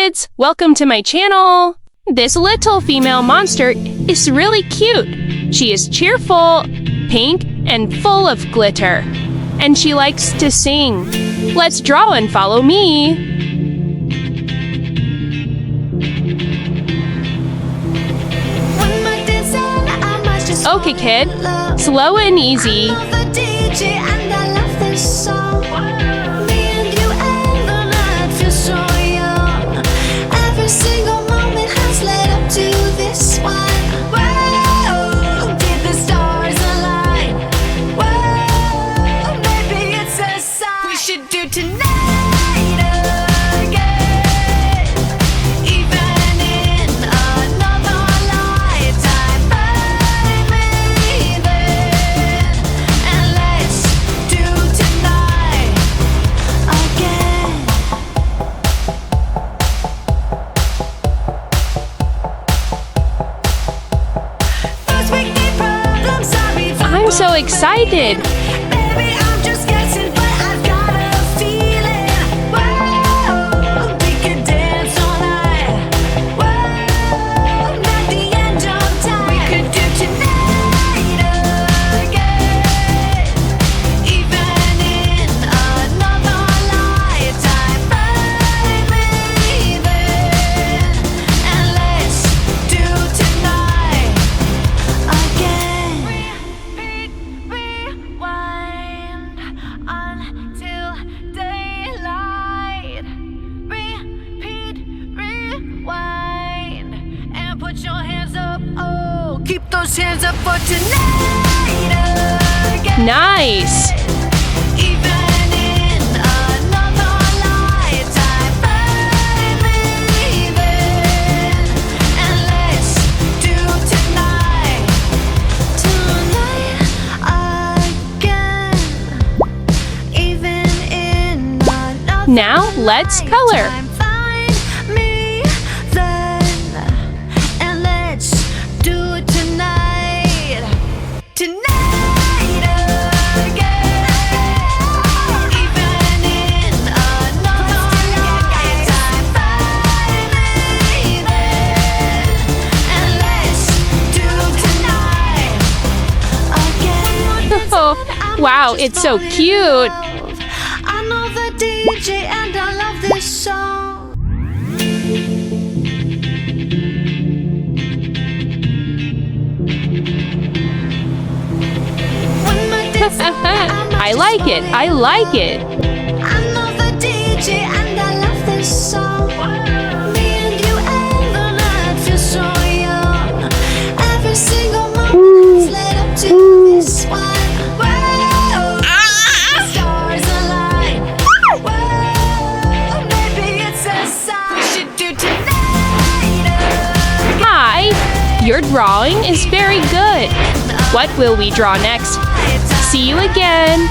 kids! Welcome to my channel! This little female monster is really cute. She is cheerful, pink, and full of glitter. And she likes to sing. Let's draw and follow me. Okay, kid. Slow and easy. I'm so excited! Baby, I'm just guessing, but I've got a feeling. Whoa, we could dance all night. Whoa, at the end of time, we could do tonight again. Even in another lifetime, find me then, and let's do tonight again. Rewind until daylight. Repeat, rewind, and put your hands up. Oh, keep those hands up for tonight again. Nice! Even in another lifetime, find me then, and let's do tonight again. Even in another Now let's color. lifetime, find me then, and let's do it tonight. Tonight again. Even in another lifetime, find me then, and let's do tonight again. Oh, wow, it's so cute! I know the DJ and I love this song. When my days are out, I like it, I like it! I know the DJ and I love this song. Me and you and the night feel so young. Every single moment has led up to this one. Whoa, the stars align. Whoa, maybe it's a sign we should do tonight again. Hi! Your drawing is very good. What will we draw next? See you again!